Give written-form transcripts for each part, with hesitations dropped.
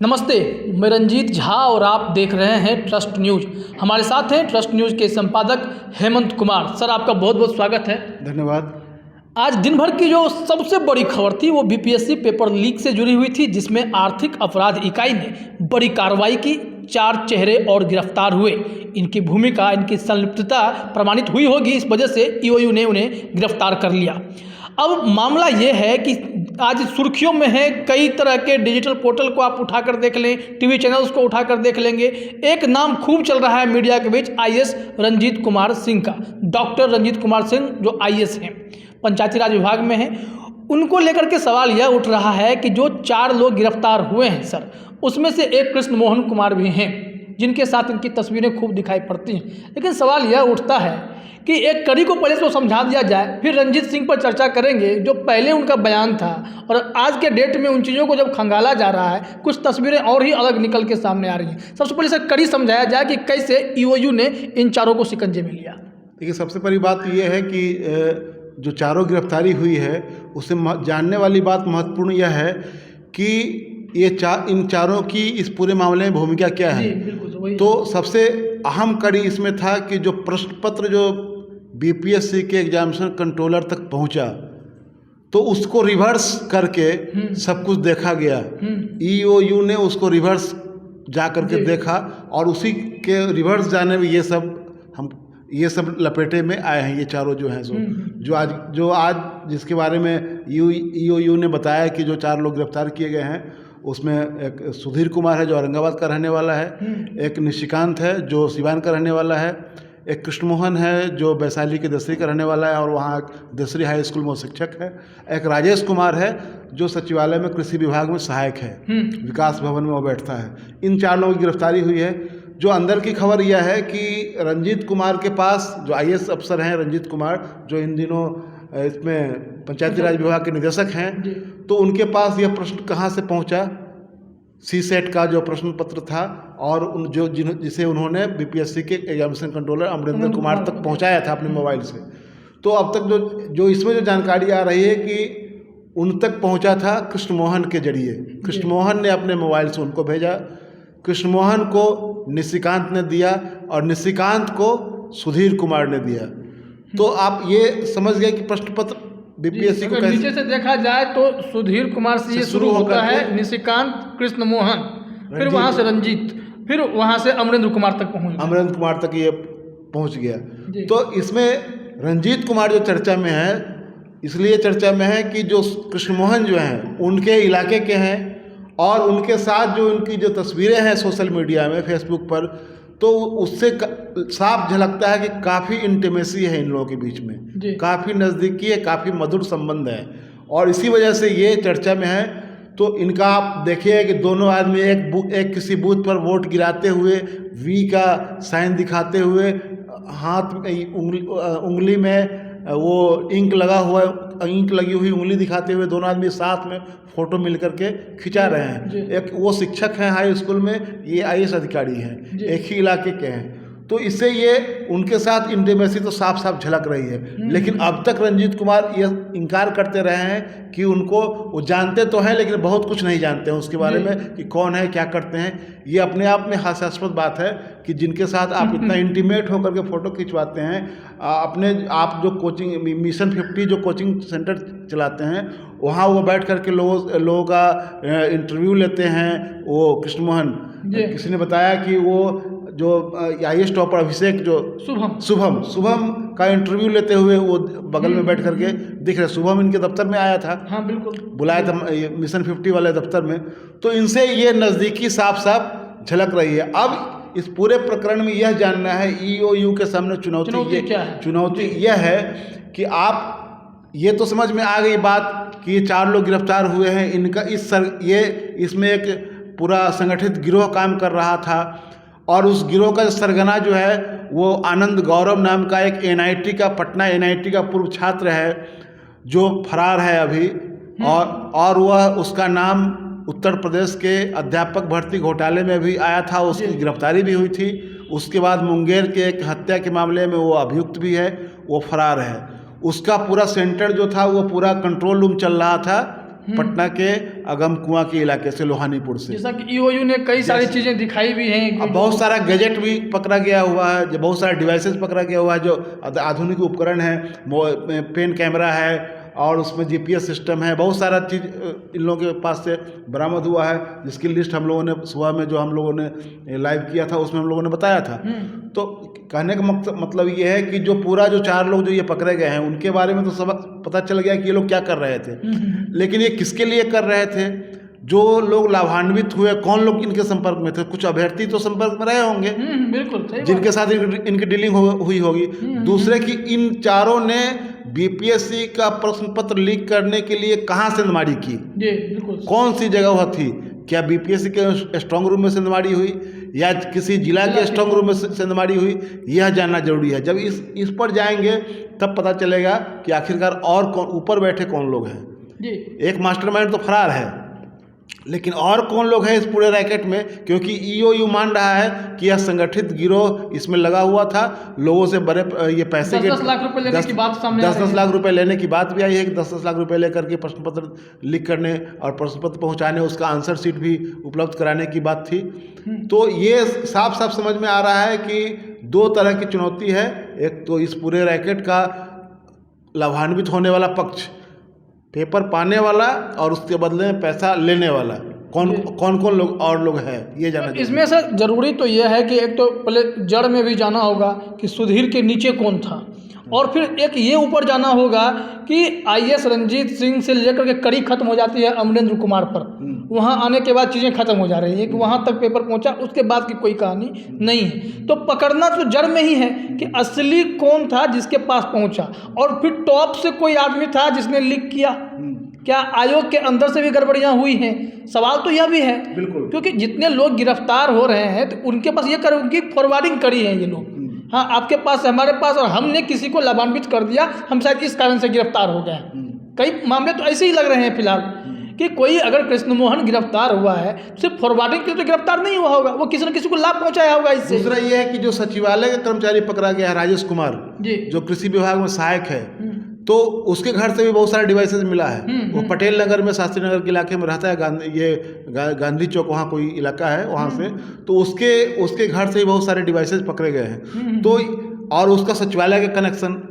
नमस्ते, मैं रंजीत झा और आप देख रहे हैं ट्रस्ट न्यूज़। हमारे साथ हैं ट्रस्ट न्यूज़ के संपादक हेमंत कुमार। सर, आपका बहुत बहुत स्वागत है। धन्यवाद। आज दिन भर की जो सबसे बड़ी खबर थी वो बीपीएससी पेपर लीक से जुड़ी हुई थी, जिसमें आर्थिक अपराध इकाई ने बड़ी कार्रवाई की। 4 चेहरे और गिरफ्तार हुए। इनकी भूमिका, इनकी संलिप्तता प्रमाणित हुई होगी, इस वजह से ईओयू ने उन्हें गिरफ्तार कर लिया। अब मामला ये है कि आज सुर्खियों में है, कई तरह के डिजिटल पोर्टल को आप उठाकर देख लें, टीवी चैनल्स को उठाकर देख लेंगे। एक नाम खूब चल रहा है मीडिया के बीच, आईएएस रंजीत कुमार सिंह का। डॉक्टर रंजीत कुमार सिंह जो आईएएस हैं, पंचायती राज विभाग में हैं, उनको लेकर के सवाल यह उठ रहा है कि जो 4 लोग गिरफ्तार हुए हैं सर, उसमें से एक कृष्ण मोहन कुमार भी हैं, जिनके साथ इनकी तस्वीरें खूब दिखाई पड़ती हैं। लेकिन सवाल यह उठता है कि एक कड़ी को पहले तो समझा दिया जाए, फिर रंजीत सिंह पर चर्चा करेंगे। जो पहले उनका बयान था और आज के डेट में उन चीज़ों को जब खंगाला जा रहा है, कुछ तस्वीरें और ही अलग निकल के सामने आ रही हैं। सबसे पहले सर कड़ी समझाया जाए कि कैसे ईओयू ने इन 4 को शिकंजे में लिया। देखिए, सबसे पहली बात ये है कि जो 4 गिरफ्तारी हुई है, उससे जानने वाली बात महत्वपूर्ण यह है कि इन 4 की इस पूरे मामले में भूमिका क्या है। तो सबसे अहम कड़ी इसमें था कि जो प्रश्न पत्र जो बीपीएससी के एग्जामिनेशन कंट्रोलर तक पहुंचा, तो उसको रिवर्स करके सब कुछ देखा गया। ईओयू ने उसको रिवर्स जा करके देखा और उसी के रिवर्स जाने में ये सब लपेटे में आए हैं। ये 4 जो हैं जो आज जिसके बारे में ईओयू ने बताया कि जो 4 लोग गिरफ्तार किए गए हैं, उसमें एक सुधीर कुमार है जो औरंगाबाद का रहने वाला है, एक निशिकांत है जो सिवान का रहने वाला है, एक कृष्ण मोहन है जो वैशाली के दसरी का रहने वाला है और वहाँ दसरी हाई स्कूल में वो शिक्षक है, एक राजेश कुमार है जो सचिवालय में कृषि विभाग में सहायक है, विकास भवन में वो बैठता है। इन 4 लोगों की गिरफ्तारी हुई है। जो अंदर की खबर यह है कि रंजीत कुमार के पास, जो आईएएस अफसर हैं रंजीत कुमार, जो इन दिनों इसमें पंचायती राज विभाग के निदेशक हैं, तो उनके पास यह प्रश्न कहाँ से पहुँचा, सीसेट का जो प्रश्न पत्र था और जिसे उन्होंने बीपीएससी के एग्जामिनेशन कंट्रोलर अमरिंदर कुमार तक पहुंचाया था अपने मोबाइल से। तो अब तक जो इसमें जो जानकारी आ रही है कि उन तक पहुंचा था कृष्ण मोहन के जरिए। कृष्ण मोहन ने अपने मोबाइल से उनको भेजा, कृष्ण मोहन को निशिकांत ने दिया और निशिकांत को सुधीर कुमार ने दिया। तो आप ये समझ गए कि प्रश्न पत्र बीपीएससी को नीचे से देखा जाए तो सुधीर कुमार से ये शुरू होता है, निशिकांत, कृष्ण मोहन, फिर वहाँ से रंजीत, फिर वहाँ से अमरेंद्र कुमार तक ये पहुँच गया। तो इसमें रंजीत कुमार जो चर्चा में है, इसलिए चर्चा में है कि जो कृष्ण मोहन जो हैं उनके इलाके के हैं और उनके साथ जो उनकी जो तस्वीरें हैं सोशल मीडिया में, फेसबुक पर, तो उससे साफ झलकता है कि काफ़ी इंटीमेसी है इन लोगों के बीच में, काफ़ी नज़दीकी है, काफ़ी मधुर संबंध है और इसी वजह से ये चर्चा में है। तो इनका आप देखिए कि दोनों आदमी एक किसी बूथ पर वोट गिराते हुए वी का साइन दिखाते हुए, हाथ उंगली में वो इंक लगी हुई उंगली दिखाते हुए दोनों आदमी साथ में फोटो मिल करके खिंचा रहे हैं। एक वो शिक्षक हैं हाई स्कूल में, ये आईएएस अधिकारी हैं, एक ही इलाके के हैं। तो इससे ये उनके साथ इंटीमेसी तो साफ साफ झलक रही है। लेकिन अब तक रंजीत कुमार ये इनकार करते रहे हैं कि उनको वो जानते तो हैं लेकिन बहुत कुछ नहीं जानते हैं उसके बारे में कि कौन है, क्या करते हैं। ये अपने आप में हास्यास्पद बात है कि जिनके साथ आप इतना इंटीमेट होकर के फ़ोटो खिंचवाते हैं, आप जो कोचिंग मिशन 50 जो कोचिंग सेंटर चलाते हैं, वहाँ वो बैठ करके लोगों का इंटरव्यू लेते हैं। वो कृष्ण मोहन, किसी ने बताया कि वो जो आईएएस टॉपर अभिषेक जो शुभम का इंटरव्यू लेते हुए वो बगल में बैठ करके दिख रहे। शुभम इनके दफ्तर में आया था, हाँ बिल्कुल, बुलाया था मिशन 50 वाले दफ्तर में। तो इनसे ये नज़दीकी साफ साफ झलक रही है। अब इस पूरे प्रकरण में यह जानना है, ईओयू के सामने चुनौती यह है कि आप ये तो समझ में आ गई बात कि ये 4 लोग गिरफ्तार हुए हैं। इनका इसमें एक पूरा संगठित गिरोह काम कर रहा था और उस गिरोह का सरगना जो है वो आनंद गौरव नाम का एक पटना एनआईटी का पूर्व छात्र है जो फरार है अभी। और वह उसका नाम उत्तर प्रदेश के अध्यापक भर्ती घोटाले में भी आया था, उसकी गिरफ्तारी भी हुई थी। उसके बाद मुंगेर के एक हत्या के मामले में वो अभियुक्त भी है, वो फरार है। उसका पूरा सेंटर जो था वो पूरा कंट्रोल रूम चल रहा था पटना के अगमकुआं के इलाके से, लोहानीपुर से। जैसा कि ईओयू ने कई सारी चीज़ें दिखाई भी हैं। अब बहुत सारा गैजेट भी पकड़ा गया हुआ है, जो बहुत सारे डिवाइसेस पकड़ा गया हुआ है, जो आधुनिक उपकरण है, पेन कैमरा है और उसमें जीपीएस सिस्टम है, बहुत सारा चीज़ इन लोगों के पास से बरामद हुआ है, जिसकी लिस्ट हम लोगों ने सुबह में जो हम लोगों ने लाइव किया था उसमें हम लोगों ने बताया था। तो कहने का मतलब ये है कि जो पूरा जो 4 लोग जो ये पकड़े गए हैं उनके बारे में तो सब पता चल गया कि ये लोग क्या कर रहे थे, लेकिन ये किसके लिए कर रहे थे, जो लोग लाभान्वित हुए, कौन लोग इनके संपर्क में थे, कुछ अभ्यर्थी तो संपर्क में रहे होंगे, बिल्कुल जिनके साथ इनकी डीलिंग हुई होगी। दूसरे की इन चारों ने बीपीएससी का प्रश्न पत्र लीक करने के लिए कहाँ सेंधमारी की, जी बिल्कुल, कौन सी जगह थी, क्या बीपीएससी के स्ट्रांग रूम में सेंधमारी हुई या किसी जिला के स्ट्रांग रूम में सेंधमारी हुई, यह जानना जरूरी है। जब इस पर जाएंगे तब पता चलेगा कि आखिरकार और कौन ऊपर बैठे कौन लोग हैं जी। एक मास्टरमाइंड तो फरार है, लेकिन और कौन लोग हैं इस पूरे रैकेट में, क्योंकि ईओयू मान रहा है कि यह संगठित गिरोह इसमें लगा हुआ था, लोगों से बड़े ये पैसे के 10 लाख रुपए लेने की बात सामने 10 लाख रुपए लेने की बात भी आई है कि 10 लाख रुपए लेकर के प्रश्न पत्र लीक करने और प्रश्न पत्र पहुंचाने, उसका आंसर शीट भी उपलब्ध कराने की बात थी। तो ये साफ साफ समझ में आ रहा है कि 2 तरह की चुनौती है, एक तो इस पूरे रैकेट का लाभान्वित होने वाला पक्ष, पेपर पाने वाला, और उसके बदले में पैसा लेने वाला, कौन लोग और लोग हैं ये जानना चाहिए। इसमें से जरूरी तो यह है कि एक तो पहले जड़ में भी जाना होगा कि सुधीर के नीचे कौन था, और फिर एक ये ऊपर जाना होगा कि आईएएस रंजीत सिंह से लेकर के कड़ी खत्म हो जाती है अमरेंद्र कुमार पर, वहाँ आने के बाद चीज़ें खत्म हो जा रही हैं कि वहाँ तक पेपर पहुँचा, उसके बाद की कोई कहानी नहीं है। तो पकड़ना तो जड़ में ही है कि असली कौन था जिसके पास पहुँचा, और फिर टॉप से कोई आदमी था जिसने लीक किया, क्या आयोग के अंदर से भी गड़बड़ियाँ हुई हैं, सवाल तो यह भी है। बिल्कुल, क्योंकि जितने लोग गिरफ्तार हो रहे हैं तो उनके पास ये कर उनकी फॉरवर्डिंग करी है ये लोग, हाँ आपके पास हमारे पास, और हमने किसी को लाभान्वित कर दिया, हम शायद इस कारण से गिरफ्तार हो गए। कई मामले तो ऐसे ही लग रहे हैं फिलहाल कि कोई अगर कृष्ण मोहन गिरफ्तार हुआ है सिर्फ फॉरवर्डिंग के लिए तो गिरफ्तार नहीं हुआ होगा, वो किसी न किसी को लाभ पहुंचाया होगा इससे। दूसरा ये है कि जो सचिवालय का कर्मचारी पकड़ा गया है राजेश कुमार जी, जो कृषि विभाग में सहायक है, तो उसके घर से भी बहुत सारे डिवाइसेस मिला है। वो पटेल नगर में, शास्त्री नगर के इलाके में रहता है, गांधी चौक वहाँ कोई इलाका है वहाँ से, तो उसके घर से भी बहुत सारे डिवाइसेस पकड़े गए हैं। तो और उसका सचिवालय का कनेक्शन,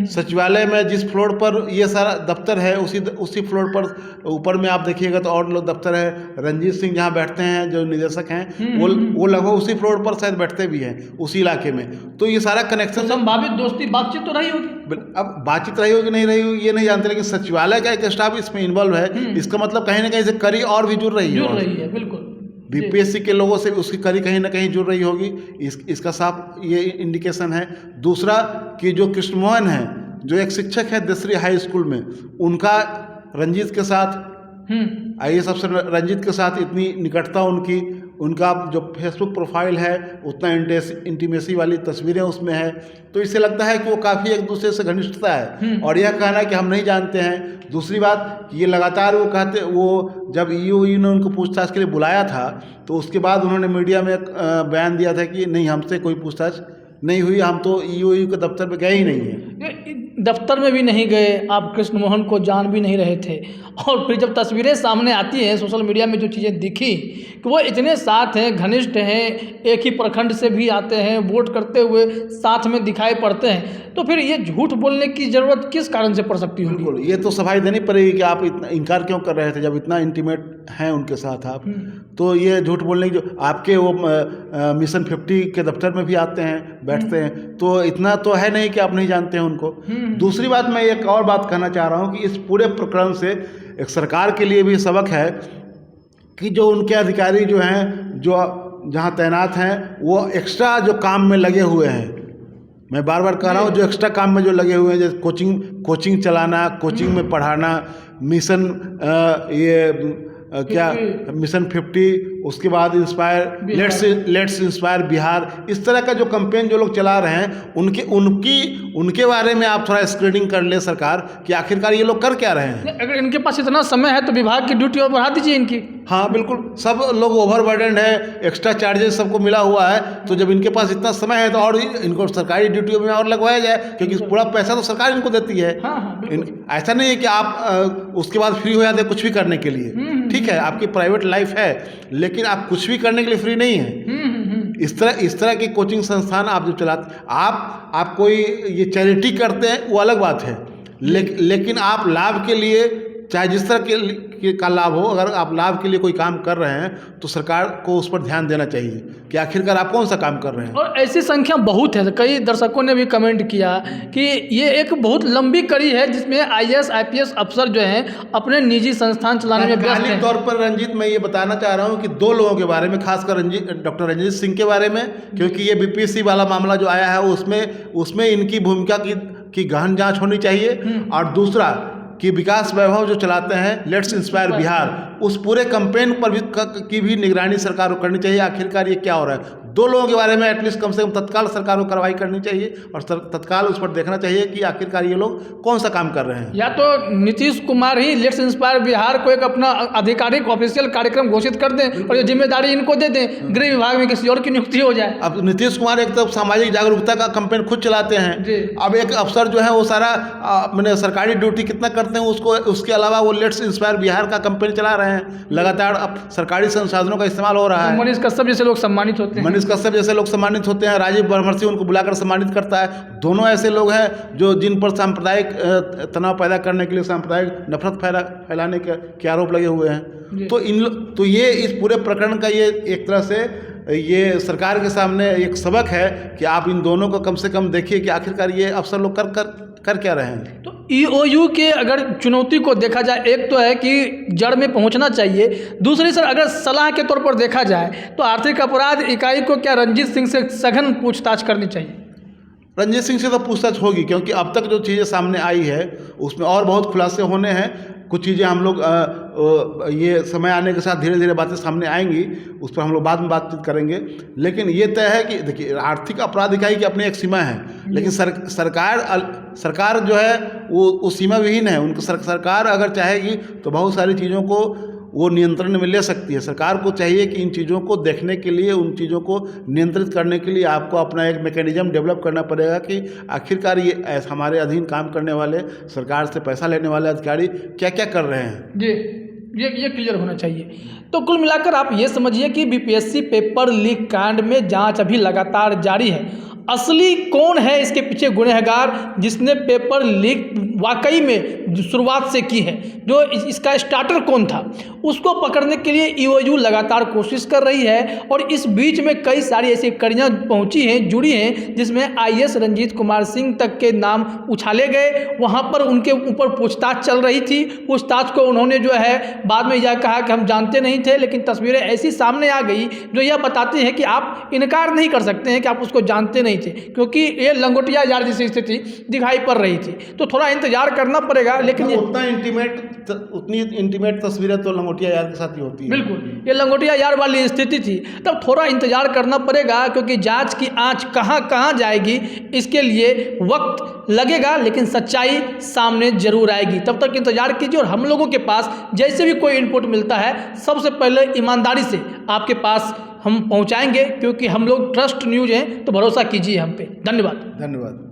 सचिवालय में जिस फ्लोर पर ये सारा दफ्तर है उसी फ्लोर पर ऊपर में आप देखिएगा तो और लोग दफ्तर है, रंजीत सिंह जहाँ बैठते हैं जो निदेशक हैं वो लगभग उसी फ्लोर पर शायद बैठते भी हैं उसी इलाके में। तो ये सारा कनेक्शन, संभावित दोस्ती बातचीत तो रही होगी, अब बातचीत रही होगी नहीं रही होगी ये नहीं जानते, लेकिन सचिवालय का एक स्टाफ इसमें इन्वॉल्व है, इसका मतलब कहीं ना कहीं से कड़ी और भी जुड़ रही है बिल्कुल। बीपीएससी के लोगों से उसकी कड़ी कहीं ना कहीं जुड़ रही होगी, इसका साफ ये इंडिकेशन है। दूसरा कि जो कृष्ण मोहन है, जो एक शिक्षक है दसरी हाई स्कूल में, उनका रंजीत के साथ, आईएएस अफसर रंजीत के साथ इतनी निकटता उनका जो फेसबुक प्रोफाइल है उतना इंटीमेसी वाली तस्वीरें उसमें है, तो इससे लगता है कि वो काफ़ी एक दूसरे से घनिष्ठता है। और यह कहना है कि हम नहीं जानते हैं। दूसरी बात कि ये लगातार वो जब ईओयू ने उनको पूछताछ के लिए बुलाया था तो उसके बाद उन्होंने मीडिया में एक बयान दिया था कि नहीं, हमसे कोई पूछताछ नहीं हुई, हम तो ईओयू के दफ्तर में गए ही नहीं हैं। दफ्तर में भी नहीं गए, आप कृष्ण मोहन को जान भी नहीं रहे थे, और फिर जब तस्वीरें सामने आती हैं सोशल मीडिया में, जो चीज़ें दिखी कि वो इतने साथ हैं, घनिष्ठ हैं, एक ही प्रखंड से भी आते हैं, वोट करते हुए साथ में दिखाई पड़ते हैं, तो फिर ये झूठ बोलने की ज़रूरत किस कारण से पड़ सकती होगी? बिल्कुल, ये तो सफाई देनी पड़ेगी कि आप इतना इनकार क्यों कर रहे थे जब इतना इंटीमेट हैं उनके साथ आप। तो ये झूठ बोलने की, जो आपके वो मिशन 50 के दफ्तर में भी आते हैं, बैठते हैं, तो इतना तो है नहीं कि आप नहीं जानते हैं उनको। दूसरी बात, मैं एक और बात कहना चाह रहा हूँ कि इस पूरे प्रकरण से एक सरकार के लिए भी सबक है कि जो उनके अधिकारी जो हैं, जो जहाँ तैनात हैं, वो एक्स्ट्रा जो काम में लगे हुए हैं, मैं बार बार कह रहा हूँ, जो एक्स्ट्रा काम में जो लगे हुए हैं, जैसे कोचिंग चलाना, कोचिंग में पढ़ाना, मिशन मिशन 50 उसके बाद इंस्पायर लेट्स इंस्पायर बिहार, इस तरह का जो कैंपेन जो लोग चला रहे हैं उनके बारे में आप थोड़ा स्क्रीनिंग कर ले सरकार कि आखिरकार ये लोग कर क्या रहे हैं। अगर इनके पास इतना समय है तो विभाग की ड्यूटी और बढ़ा दीजिए इनकी। हाँ बिल्कुल, सब लोग ओवरबर्डन है, एक्स्ट्रा चार्जेस सबको मिला हुआ है, तो जब इनके पास इतना समय है तो और इनको सरकारी ड्यूटियों में और लगवाया जाए, क्योंकि पूरा पैसा तो सरकार इनको देती है। ऐसा नहीं है कि आप उसके बाद फ्री हो जाते हैं कुछ भी करने के लिए। ठीक है, आपकी प्राइवेट लाइफ है, लेकिन आप कुछ भी करने के लिए फ्री नहीं है। इस तरह की कोचिंग संस्थान आप जो चलाते, आप कोई ये चैरिटी करते हैं वो अलग बात है, लेकिन आप लाभ के लिए, चाहे जिस तरह का लाभ हो, अगर आप लाभ के लिए कोई काम कर रहे हैं तो सरकार को उस पर ध्यान देना चाहिए कि आखिरकार आप कौन सा काम कर रहे हैं। और ऐसी संख्या बहुत है, कई दर्शकों ने भी कमेंट किया कि ये एक बहुत लंबी कड़ी है जिसमें IAS IPS अफसर जो हैं अपने निजी संस्थान चलाने में व्यस्त हैं। तौर पर रंजीत, मैं ये बताना चाह रहा हूँ कि 2 लोगों के बारे में, खासकर डॉक्टर रंजीत सिंह के बारे में, क्योंकि ये BPSC वाला मामला जो आया है उसमें इनकी भूमिका की गहन जाँच होनी चाहिए। और दूसरा कि विकास वैभव जो चलाते हैं लेट्स इंस्पायर बिहार, उस पूरे कैंपेन पर की भी निगरानी सरकार को करनी चाहिए। आखिरकार ये क्या हो रहा है, 2 लोगों के बारे में एटलीस्ट कम से कम तत्काल सरकार को कार्रवाई करनी चाहिए और तत्काल उस पर देखना चाहिए कि आखिरकार ये लोग कौन सा काम कर रहे हैं। या तो नीतीश कुमार ही लेट्स इंस्पायर बिहार को एक अपना आधिकारिक ऑफिशियल कार्यक्रम घोषित कर दें और ये जिम्मेदारी इनको दे दें, गृह विभाग में किसी और की नियुक्ति हो जाए। अब नीतीश कुमार एक तरफ सामाजिक जागरूकता का कैंपेन खुद चलाते हैं, अब एक अफसर जो है वो सारा मैंने सरकारी ड्यूटी कितना करते हैं उसके अलावा वो लेट्स इंस्पायर बिहार का कैंपेन चला रहे हैं। लगातार अब सरकारी संसाधनों का इस्तेमाल हो रहा है। मनीष कश्यप जैसे लोग सम्मानित होते हैं, मनीष कश्यप जैसे लोग सम्मानित होते हैं, राजीव बर्मसी उनको बुलाकर सम्मानित करता है। दोनों ऐसे लोग हैं जिन पर सांप्रदायिक तनाव पैदा करने के लिए, सांप्रदायिक नफरत फैलाने के आरोप लगे हुए हैं। तो ये इस पूरे प्रकरण का ये एक तरह से ये सरकार के सामने एक सबक है कि आप इन दोनों को कम से कम देखिए कि आखिरकार ये अफसर लोग कर क्या रहे हैं। तो EOU के अगर चुनौती को देखा जाए, एक तो है कि जड़ में पहुंचना चाहिए, दूसरी सर अगर सलाह के तौर पर देखा जाए तो आर्थिक अपराध इकाई को क्या रंजीत सिंह से सघन पूछताछ करनी चाहिए? रंजीत सिंह से तो पूछताछ होगी, क्योंकि अब तक जो चीज़ें सामने आई है उसमें और बहुत खुलासे होने हैं। कुछ चीज़ें हम लोग ये समय आने के साथ धीरे धीरे बातें सामने आएंगी, उस पर हम लोग बाद में बातचीत करेंगे। लेकिन ये तय है कि देखिए, आर्थिक अपराध इकाई की अपनी एक सीमा है, लेकिन सरकार जो है वो सीमा विहीन है। उनको सरकार अगर चाहेगी तो बहुत सारी चीज़ों को वो नियंत्रण में ले सकती है। सरकार को चाहिए कि इन चीज़ों को देखने के लिए, उन चीज़ों को नियंत्रित करने के लिए आपको अपना एक मैकेनिज्म डेवलप करना पड़ेगा कि आखिरकार ये हमारे अधीन काम करने वाले, सरकार से पैसा लेने वाले अधिकारी क्या क्या कर रहे हैं। जी, ये क्लियर होना चाहिए। तो कुल मिलाकर आप ये समझिए कि BPSC पेपर लीक कांड में जांच अभी लगातार जारी है। असली कौन है इसके पीछे गुनहगार, जिसने पेपर लीक वाकई में शुरुआत से की है, जो इसका स्टार्टर कौन था, उसको पकड़ने के लिए EOU लगातार कोशिश कर रही है। और इस बीच में कई सारी ऐसी कड़ियाँ पहुंची हैं, जुड़ी हैं, जिसमें IAS रंजीत कुमार सिंह तक के नाम उछाले गए। वहां पर उनके ऊपर पूछताछ चल रही थी। पूछताछ को उन्होंने जो है बाद में यह कहा कि हम जानते नहीं थे, लेकिन तस्वीरें ऐसी सामने आ गई जो यह बताती हैं कि आप इनकार नहीं कर सकते हैं कि आप उसको जानते नहीं थे, क्योंकि ये लंगोटिया यार जैसी स्थिति दिखाई पड़ रही थी। तो थोड़ा इंतजार करना पड़ेगा, लेकिन उतनी इंटीमेट तस्वीरें तो लंगोटिया यार के साथ ही होती है। बिल्कुल, ये लंगोटिया यार वाली स्थिति थी। तब थोड़ा इंतजार करना पड़ेगा, क्योंकि जांच की आंच कहां जाएगी इसके लिए वक्त लगेगा, लेकिन सच्चाई सामने जरूर आएगी। तब तक इंतजार कीजिए और हम लोगों के पास जैसे भी कोई इनपुट मिलता है सबसे पहले ईमानदारी से आपके पास हम पहुंचाएंगे, क्योंकि हम लोग ट्रस्ट न्यूज़ हैं, तो भरोसा कीजिए हम पे। धन्यवाद।